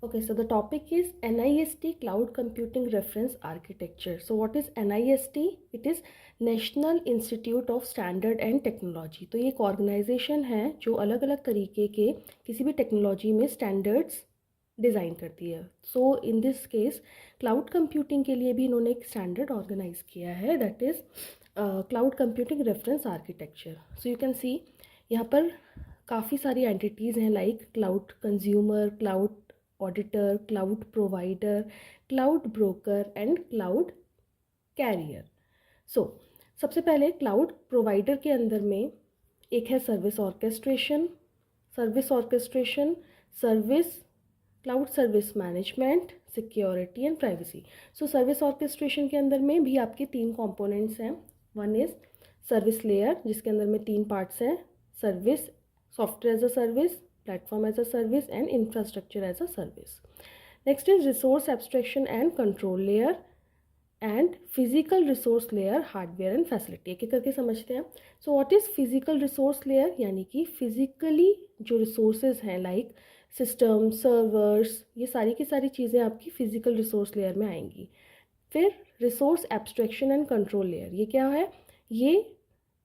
Okay, so the topic is NIST Cloud Computing Reference Architecture. So what is NIST? It is National Institute of Standard and Technology. तो ये एक organisation है जो अलग अलग तरीके के किसी भी टेक्नोलॉजी में स्टैंडर्ड्स डिज़ाइन करती है. So in this case cloud computing के लिए भी इन्होंने एक स्टैंडर्ड ऑर्गेनाइज किया है, that is cloud computing reference architecture. So you can see यहाँ पर काफ़ी सारी एंटिटीज़ हैं, like cloud consumer, cloud auditor, cloud provider, cloud broker and cloud carrier. So सबसे पहले क्लाउड प्रोवाइडर के अंदर में एक है service orchestration, service cloud service management, security and privacy. So service orchestration के अंदर में भी आपके तीन कंपोनेंट्स हैं. वन इज़ सर्विस लेयर, जिसके अंदर में तीन पार्ट्स हैं: service, software as a service, platform as a service and infrastructure as a service. Next is resource abstraction and control layer and physical resource layer, hardware and facility. एक एक करके समझते हैं. So what is physical resource layer? यानी कि physically जो resources हैं like system, servers, ये सारी की सारी चीज़ें आपकी physical resource layer में आएंगी. फिर resource abstraction and control layer, ये क्या है? ये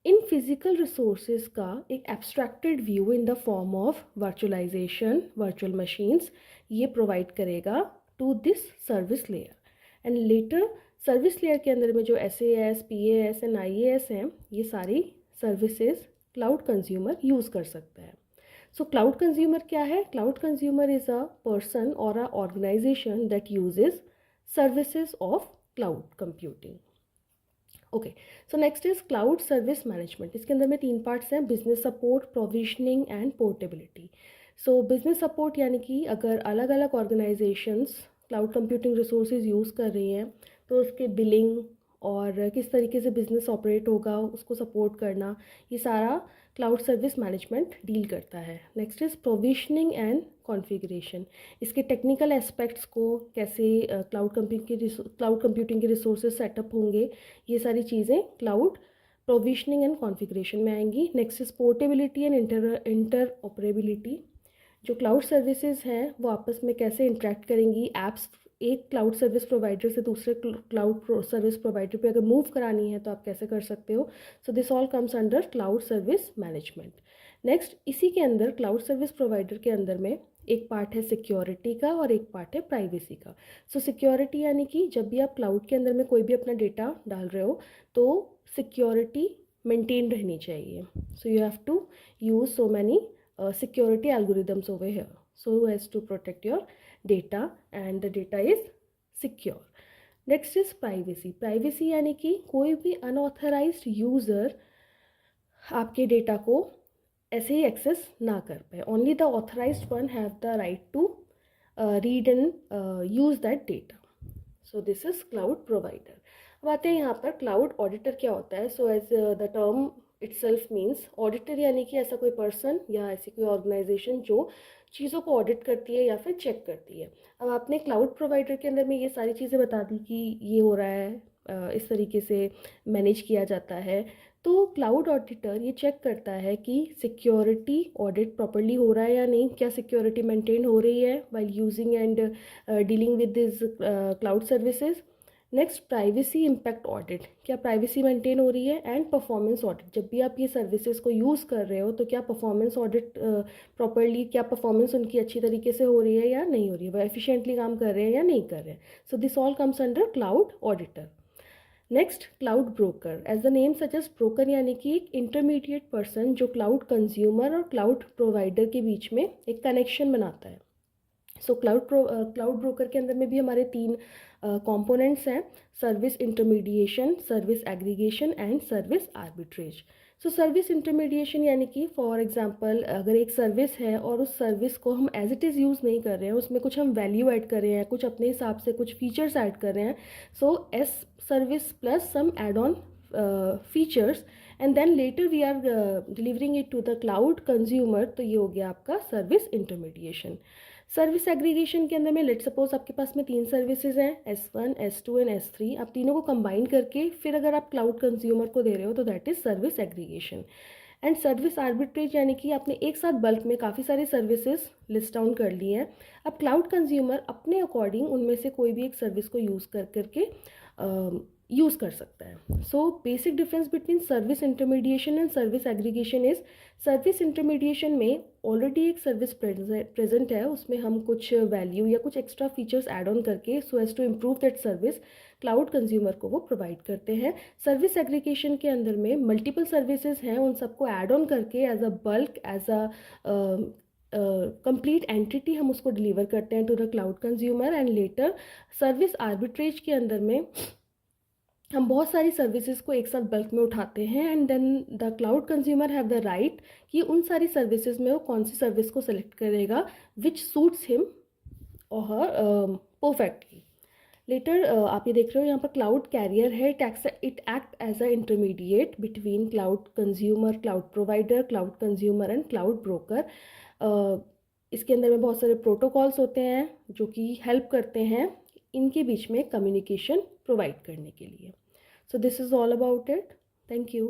इन फिजिकल रिसोर्सेज का एक abstracted view in the form of virtualization, virtual machines, ये प्रोवाइड करेगा to this service layer. And later service layer के अंदर में जो SAS, PAS एंड IAS हैं, ये सारी सर्विसेज क्लाउड कंज्यूमर यूज़ कर सकता है. सो क्लाउड कंज्यूमर क्या है? Cloud consumer is a person और a organization that uses services of cloud computing. Okay, so next is cloud service management. इसके अंदर में तीन पार्ट्स हैं: business support, provisioning and portability. So business support यानी कि अगर अलग अलग organizations cloud computing resources use कर रही हैं तो उसके बिलिंग और किस तरीके से बिजनेस ऑपरेट होगा उसको सपोर्ट करना, ये सारा क्लाउड सर्विस मैनेजमेंट डील करता है. Next is provisioning and configuration. इसके टेक्निकल एस्पेक्ट्स को कैसे क्लाउड कंप्यूटिंग के रिसोर्सेज सेटअप होंगे, ये सारी चीज़ें क्लाउड प्रोविजनिंग एंड कॉन्फ़िगरेशन में आएंगी. Next is portability and interoperability. जो क्लाउड सर्विसेज हैं वो आपस में कैसे इंटरेक्ट करेंगी, ऐप्स एक क्लाउड सर्विस प्रोवाइडर से दूसरे क्लाउड सर्विस प्रोवाइडर पे अगर मूव करानी है तो आप कैसे कर सकते हो. सो this all comes under cloud service management. Next, इसी के अंदर क्लाउड सर्विस प्रोवाइडर के अंदर में एक पार्ट है सिक्योरिटी का और एक पार्ट है प्राइवेसी का. सो सिक्योरिटी यानी कि जब भी आप क्लाउड के अंदर में कोई भी अपना डेटा डाल रहे हो तो सिक्योरिटी मेंटेन रहनी चाहिए. So you have to use so many security algorithms over here so as to protect your data and the data is secure. Next is privacy. Privacy यानी कि कोई भी unauthorized user आपके डेटा को ऐसे ही access ना कर पाए. Only the authorized one have the right to read and use that data. So this is cloud provider. अब आते हैं यहाँ पर क्लाउड ऑडिटर क्या होता है. So as the term itself means, auditor यानी कि ऐसा कोई पर्सन या ऐसी कोई ऑर्गेनाइजेशन जो चीज़ों को ऑडिट करती है या फिर चेक करती है. अब आपने क्लाउड प्रोवाइडर के अंदर में ये सारी चीज़ें बता दी कि ये हो रहा है, इस तरीके से मैनेज किया जाता है. तो क्लाउड ऑडिटर ये चेक करता है कि सिक्योरिटी ऑडिट प्रॉपर्ली हो रहा है या नहीं, क्या सिक्योरिटी मेंटेन हो रही है while using and dealing with this cloud services. Next, privacy impact audit, क्या प्राइवेसी मेंटेन हो रही है. एंड परफॉर्मेंस ऑडिट, जब भी आप ये सर्विसेज को यूज़ कर रहे हो तो क्या परफॉर्मेंस ऑडिट प्रॉपर्ली, क्या परफॉर्मेंस उनकी अच्छी तरीके से हो रही है या नहीं हो रही है, वो एफिशिएंटली काम कर रहे हैं या नहीं कर रहे हैं. So this all comes under cloud auditor. Next, cloud broker. As the name suggest, broker यानी कि एक इंटरमीडिएट पर्सन जो क्लाउड कंज्यूमर और क्लाउड प्रोवाइडर के बीच में एक कनेक्शन बनाता है. सो क्लाउड ब्रोकर के अंदर में भी हमारे तीन कंपोनेंट्स हैं: service intermediation, service aggregation and service arbitrage. So service intermediation यानी कि फॉर एग्जांपल अगर एक सर्विस है और उस सर्विस को हम एज इट इज़ यूज़ नहीं कर रहे हैं, उसमें कुछ हम वैल्यू ऐड कर रहे हैं, कुछ अपने हिसाब से कुछ फीचर्स ऐड कर रहे हैं. So as service plus some add on features and then later we are delivering it to the cloud consumer. तो ये हो गया आपका सर्विस इंटरमीडिएशन. सर्विस एग्रीगेशन के अंदर में लेट सपोज आपके पास में तीन सर्विसेज हैं, S1, S2 एंड S3. आप तीनों को कंबाइन करके फिर अगर आप क्लाउड कंज्यूमर को दे रहे हो तो that is service aggregation. And service arbitrage यानी कि आपने एक साथ बल्क में काफ़ी सारी सर्विसेज लिस्ट डाउन कर ली हैं। अब क्लाउड कंज्यूमर अपने अकॉर्डिंग उनमें से कोई भी एक सर्विस को यूज़ करके यूज़ कर सकता है। So basic difference between service intermediation and service aggregation is, service intermediation में ऑलरेडी एक सर्विस प्रेजेंट है, उसमें हम कुछ वैल्यू या कुछ एक्स्ट्रा फीचर्स ऐड ऑन करके so as to improve that service cloud consumer को वो प्रोवाइड करते हैं। सर्विस एग्रीगेशन के अंदर में मल्टीपल सर्विसेज हैं, उन सबको ऐड ऑन करके as a bulk, as a complete entity हम उसको डिलीवर करते हैं to the cloud consumer. And later service arbitrage के अंदर में हम बहुत सारी सर्विसेज को एक साथ बल्क में उठाते हैं and then the cloud consumer have the right कि उन सारी सर्विसेज में वो कौन सी सर्विस को सेलेक्ट करेगा विच सूट्स हिम और हर परफेक्टली। लेटर आप ये देख रहे हो यहाँ पर क्लाउड कैरियर है, it act as a intermediate between cloud consumer, cloud provider, cloud consumer and cloud broker. इसके अंदर में बहुत सारे प्रोटोकॉल्स होते हैं जो कि हेल्प करते हैं इनके बीच में कम्युनिकेशन प्रोवाइड करने के लिए। So this is all about it. Thank you.